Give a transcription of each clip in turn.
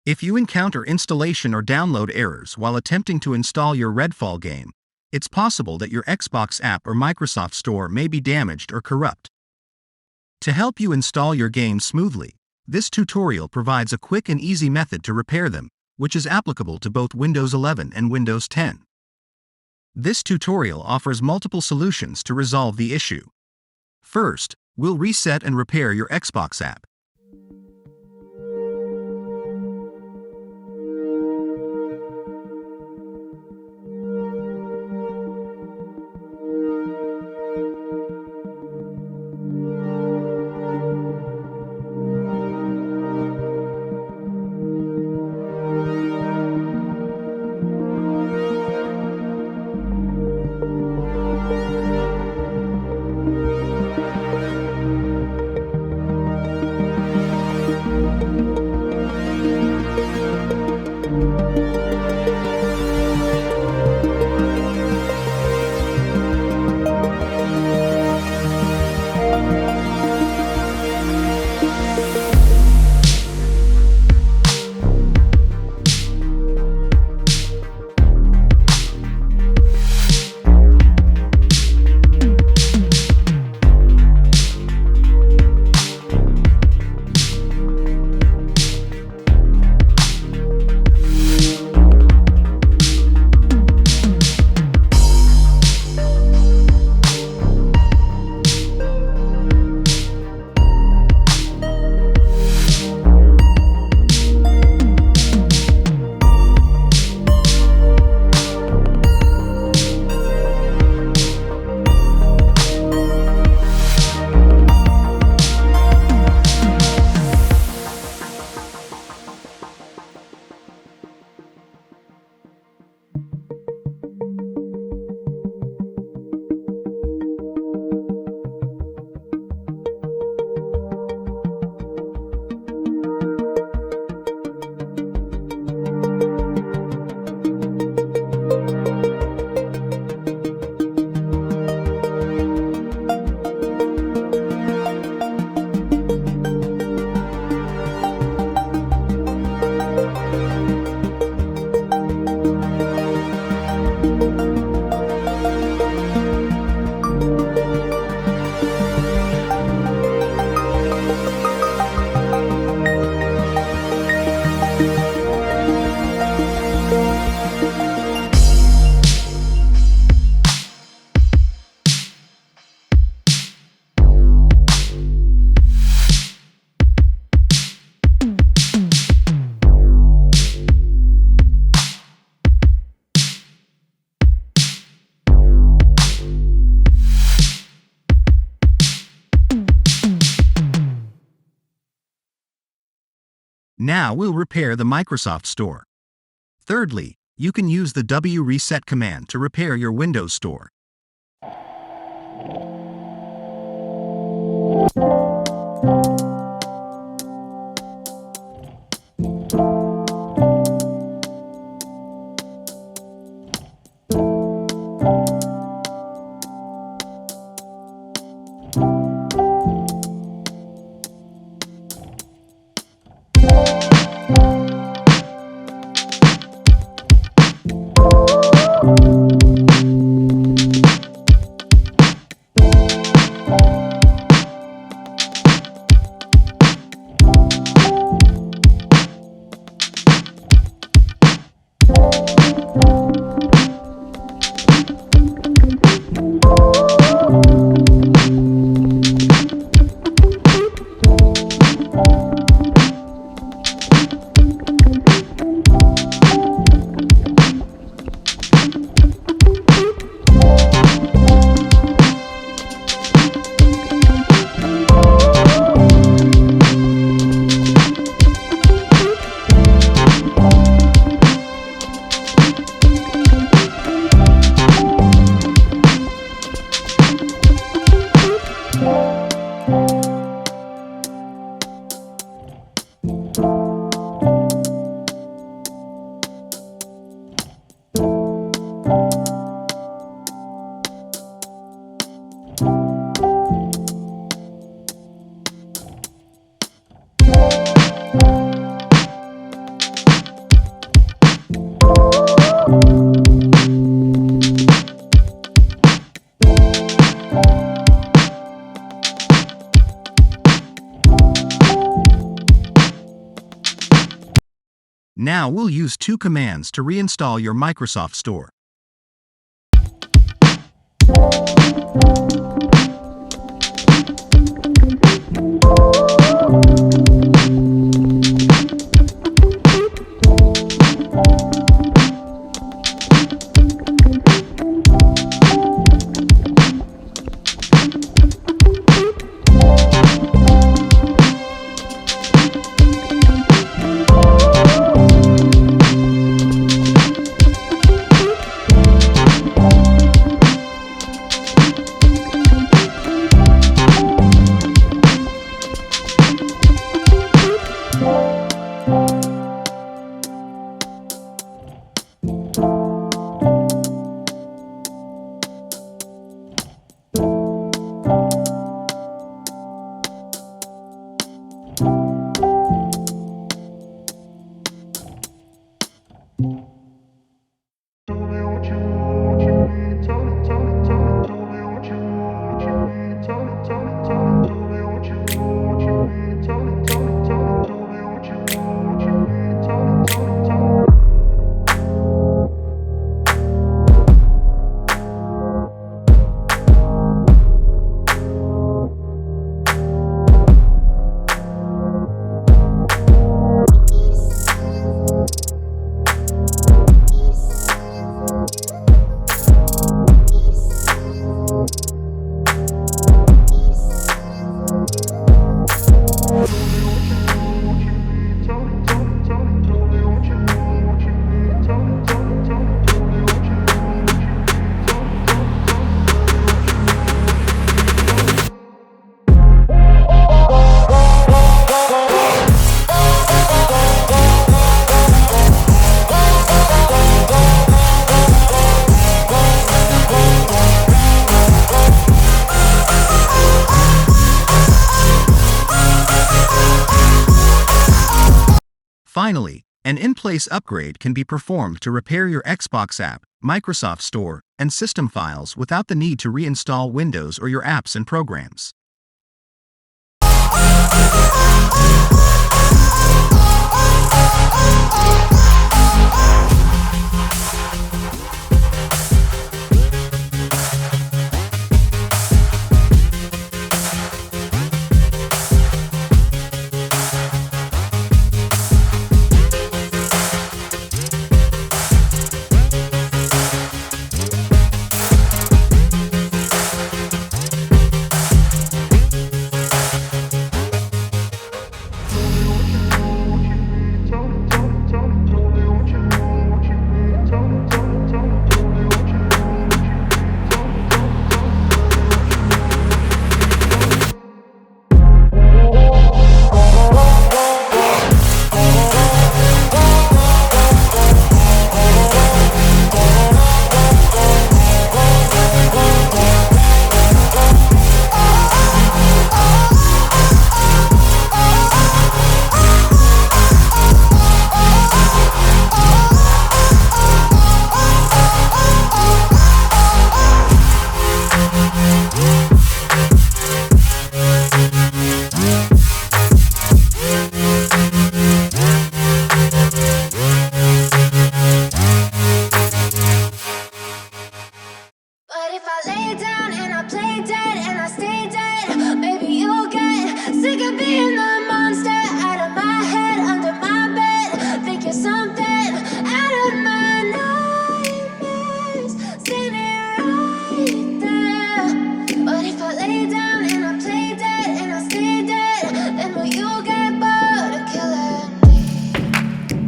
If you encounter installation or download errors while attempting to install your Redfall game, it's possible that your Xbox app or Microsoft Store may be damaged or corrupt. To help you install your game smoothly, this tutorial provides a quick and easy method to repair them, which is applicable to both Windows 11 and Windows 10. This tutorial offers multiple solutions to resolve the issue. First, we'll reset and repair your Xbox app. Now we'll repair the Microsoft Store. Thirdly, you can use the wreset command to repair your Windows Store. Now we'll use two commands to reinstall your Microsoft Store. Finally, an in-place upgrade can be performed to repair your Xbox app, Microsoft Store, and system files without the need to reinstall Windows or your apps and programs.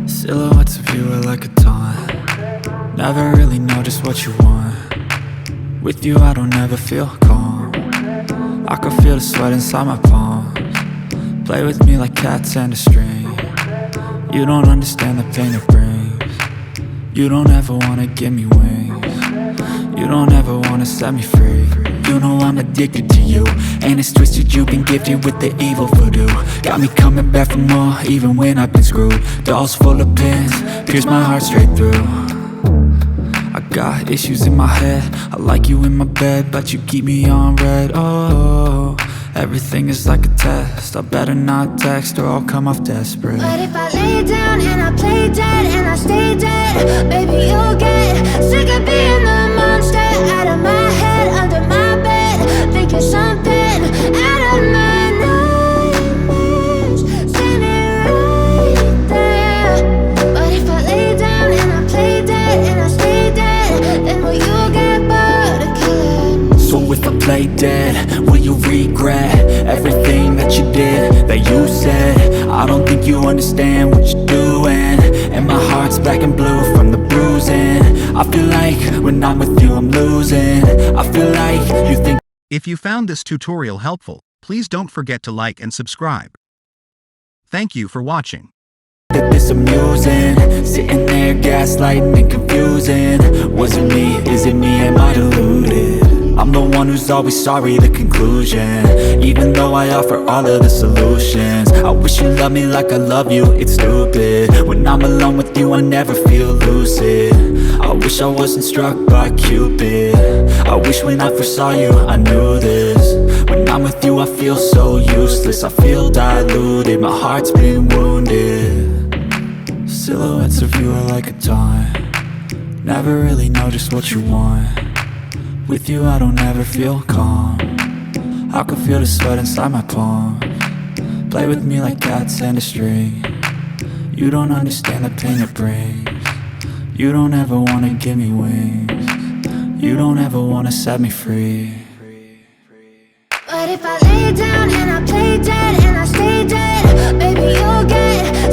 Silhouettes of you are like a taunt. Never really know just what you want. With you I don't ever feel calm. I can feel the sweat inside my palms. Play with me like cats and a string. You don't understand the pain it brings. You don't ever wanna give me wings. You don't ever wanna set me free. You know I'm addicted to you, and it's twisted, you've been gifted with the evil voodoo. Got me coming back for more, even when I've been screwed. Dolls full of pins, pierce my heart straight through. I got issues in my head, I like you in my bed, but you keep me on red. Oh, everything is like a test, I better not text or I'll come off desperate. But if I lay down and I play dead heart's black and blue from the bruising. I feel like when I'm with you I'm losing. I feel like you think. If you found this tutorial helpful, please don't forget to like and subscribe. Thank you for watching. That this amusing, sitting there gaslighting and confusing. Was it me? Is it me? Am I deluded? I'm the one who's always sorry, the conclusion. Even though I offer all of the solutions. I wish you loved me like I love you, it's stupid. When I'm alone with you I never feel lucid. I wish I wasn't struck by Cupid. I wish when I first saw you I knew this. When I'm with you I feel so useless. I feel diluted, my heart's been wounded. Silhouettes of you are like a taunt. Never really know just what you want. With you I don't ever feel calm. I can feel the sweat inside my palms. Play with me like cats and a string. You don't understand the pain it brings. You don't ever wanna give me wings. You don't ever wanna set me free. But if I lay down and I play dead and I stay dead, baby you'll get